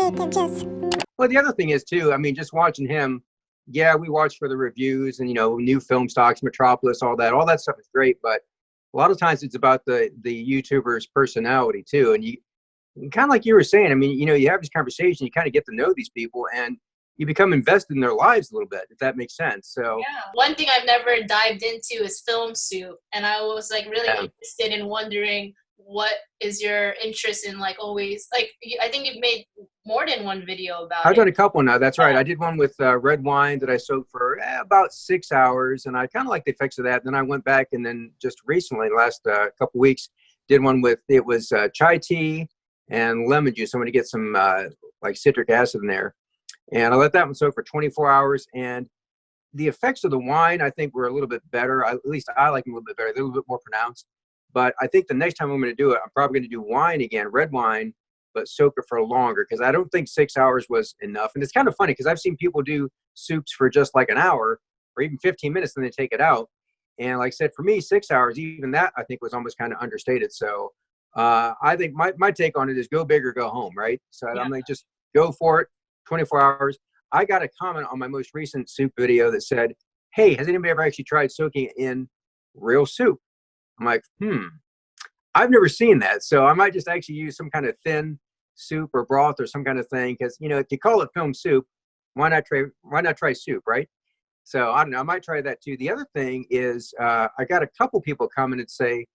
creative juice. Well, the other thing is too, I mean, just watching him, yeah, we watch for the reviews and, new film stocks, Metropolis, all that stuff is great. But a lot of times it's about the YouTuber's personality too. And you kind of like you were saying, I mean, you have this conversation, you kind of get to know these people and you become invested in their lives a little bit, if that makes sense. So yeah, one thing I've never dived into is film soup. And I was like really interested in wondering, what is your interest in, like, always, like, I think you've made more than one video about I've it. done a couple now. That's right. I did one with red wine that I soaked for about 6 hours, and I kind of like the effects of that. Then I went back and then just recently, last couple weeks, did one with, it was chai tea and lemon juice. I'm going to get some like citric acid in there, and I let that one soak for 24 hours. And the effects of the wine, I think, were a little bit better. At least I like them a little bit better. They're a little bit more pronounced. But I think the next time I'm going to do it, I'm probably going to do wine again, red wine, but soak it for longer, because I don't think 6 hours was enough. And it's kind of funny because I've seen people do soups for just like an hour or even 15 minutes and they take it out. And like I said, for me, 6 hours, even that I think was almost kind of understated. So I think my take on it is go big or go home, right? So I'm like, just go for it, 24 hours. I got a comment on my most recent soup video that said, hey, has anybody ever actually tried soaking it in real soup? I'm like, I've never seen that. So I might just actually use some kind of thin soup or broth or some kind of thing. Because, if you call it film soup, why not try soup, right? So I don't know. I might try that too. The other thing is I got a couple people come in and say,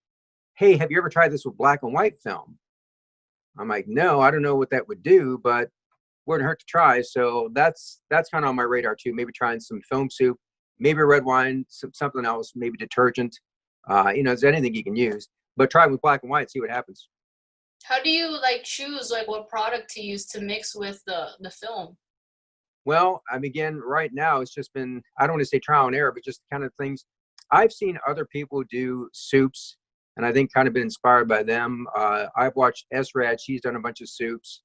hey, have you ever tried this with black and white film? I'm like, no, I don't know what that would do, but wouldn't hurt to try. So that's kind of on my radar too. Maybe trying some film soup, maybe red wine, something else, maybe detergent. There's anything you can use, but try it with black and white, see what happens. How do you like choose like what product to use to mix with the film? Well, again, right now it's just been, I don't want to say trial and error, but just kind of things. I've seen other people do soups and I think kind of been inspired by them. I've watched Esrad. She's done a bunch of soups.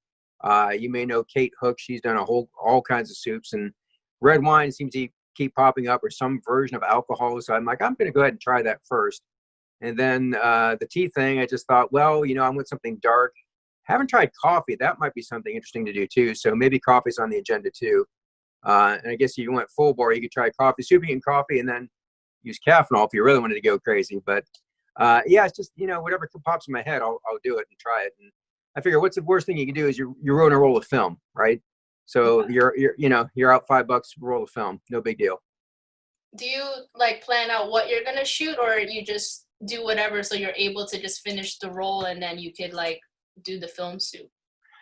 You may know Kate Hook. She's done all kinds of soups, and red wine seems to keep popping up, or some version of alcohol. So I'm like, I'm going to go ahead and try that first. And then the tea thing, I just thought, well, I want something dark. Haven't tried coffee. That might be something interesting to do too. So maybe coffee's on the agenda too. And I guess if you went full bore, you could try coffee, soup and coffee, and then use caffeinol if you really wanted to go crazy. But it's just, whatever pops in my head, I'll do it and try it. And I figure, what's the worst thing you can do is you're ruining a roll of film, right? So you're out $5, roll of film, no big deal. Do you like plan out what you're gonna shoot, or you just do whatever so you're able to just finish the roll and then you could like do the film soup?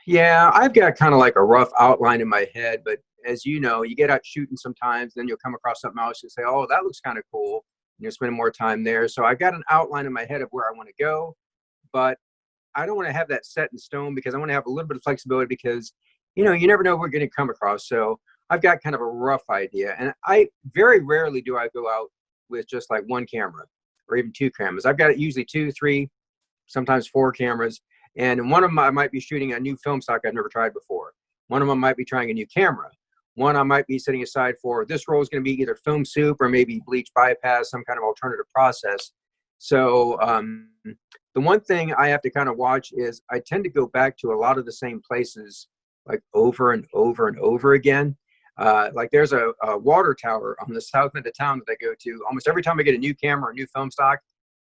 Yeah, I've got kind of like a rough outline in my head, but as you know, you get out shooting sometimes, then you'll come across something else and say, oh, that looks kind of cool. And you're spending more time there. So I got an outline in my head of where I want to go, but I don't want to have that set in stone, because I want to have a little bit of flexibility, because, you never know what we're going to come across. So I've got kind of a rough idea, and I very rarely do I go out with just like one camera or even two cameras. I've got usually 2, 3, sometimes 4 cameras. And one of them, I might be shooting a new film stock I've never tried before. One of them might be trying a new camera. One I might be setting aside for, this roll is going to be either film soup or maybe bleach bypass, some kind of alternative process. So the one thing I have to kind of watch is I tend to go back to a lot of the same places, like over and over and over again. Like there's a water tower on the south end of town that I go to. Almost every time I get a new camera or new film stock,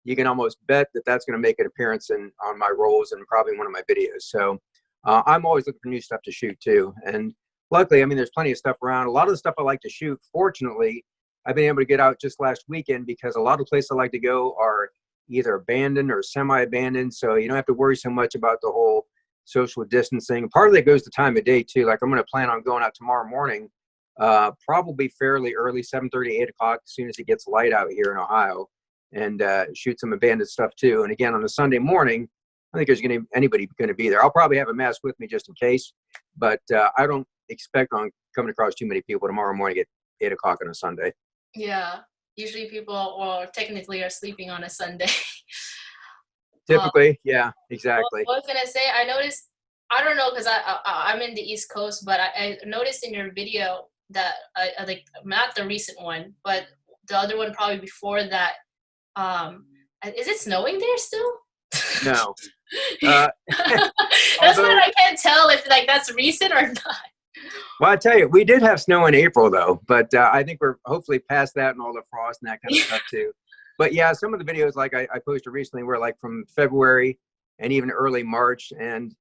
you can almost bet that that's going to make an appearance on my rolls and probably one of my videos. So I'm always looking for new stuff to shoot too. And luckily, there's plenty of stuff around. A lot of the stuff I like to shoot, fortunately, I've been able to get out just last weekend, because a lot of places I like to go are either abandoned or semi-abandoned. So you don't have to worry so much about the whole social distancing. Part of that goes to time of day too. Like I'm going to plan on going out tomorrow morning, probably fairly early, 7:30, 8 o'clock, as soon as it gets light out here in Ohio, and shoot some abandoned stuff too. And again, on a Sunday morning, I think there's anybody going to be there. I'll probably have a mask with me just in case, but I don't expect on coming across too many people tomorrow morning at 8 o'clock on a Sunday. Yeah, usually people technically are sleeping on a Sunday. Typically, yeah, exactly. Well, I was gonna say, I noticed, I don't know, because I'm in the East Coast, but I noticed in your video that I like, not the recent one, but the other one probably before that. Is it snowing there still? No. That's Although, what I can't tell if like that's recent or not. well, I tell you, we did have snow in April though, but I think we're hopefully past that and all the frost and that kind of stuff too. But yeah, some of the videos like I posted recently were like from February and even early March. And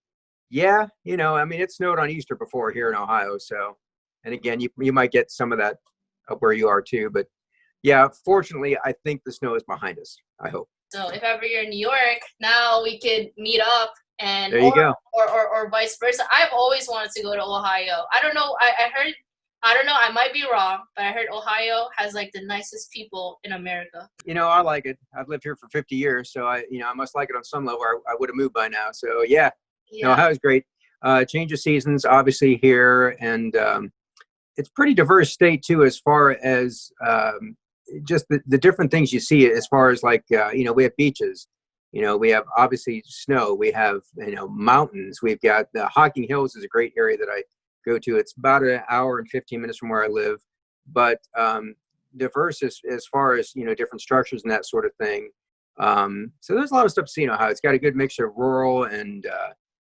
yeah, you know, I mean, it snowed on Easter before here in Ohio. So, and again, you might get some of that up where you are too. But yeah, fortunately, I think the snow is behind us. I hope. So if ever you're in New York, now we could meet up and There you go. or vice versa. I've always wanted to go to Ohio. I don't know. I heard, I don't know, I might be wrong, but I heard Ohio has like the nicest people in America. You know, I like it. I've lived here for 50 years, so I must like it on some level. I would have moved by now. So yeah, no, Yeah. Ohio's great. Change of seasons, obviously here, and it's pretty diverse state too, as far as just the different things you see. As far as like, you know, we have beaches. You know, we have obviously snow. We have, you know, mountains. We've got the Hocking Hills is a great area that I go to. It's about an hour and 15 minutes from where I live, but diverse as far as, you know, different structures and that sort of thing. So there's a lot of stuff to see in Ohio. It's got a good mixture of rural and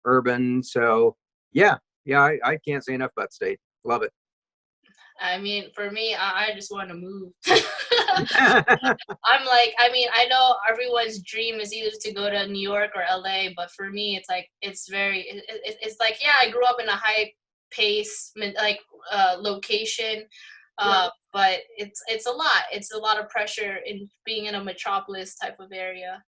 urban. So yeah, I can't say enough about the state. Love it. I mean, for me, I just want to move. I'm like, I mean, I know everyone's dream is either to go to New York or LA, but for me, it's like, it's very, it's like, yeah, I grew up in a high pace, like, location, Right. but it's a lot. It's a lot of pressure in being in a metropolis type of area.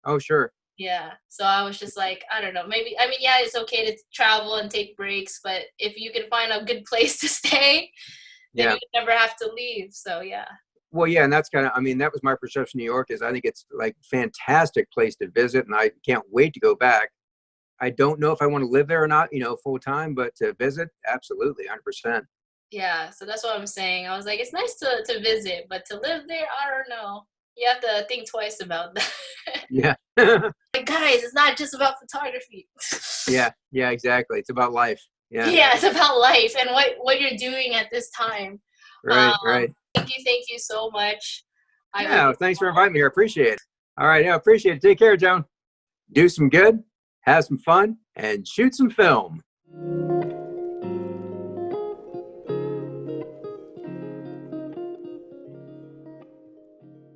Oh, sure. Yeah. So I was just like, I don't know, maybe, I mean, yeah, it's okay to travel and take breaks, but if you can find a good place to stay, then Yeah. you never have to leave. So yeah. Well, yeah, and that's kind of, I mean, that was my perception of New York is I think it's like fantastic place to visit, and I can't wait to go back. I don't know if I want to live there or not, you know, full time, but to visit, absolutely, 100%. Yeah. So that's what I'm saying. I was like, it's nice to visit, but to live there, I don't know. You have to think twice about that. Yeah. Like, guys, it's not just about photography. Yeah, exactly. It's about life. Yeah. Yeah, it's about life and what you're doing at this time. Right, right. Thank you so much. I Yeah, really, well, thanks for inviting me here. Appreciate it. All right, yeah, appreciate it. Take care, Joan. Do some good, have some fun, and shoot some film.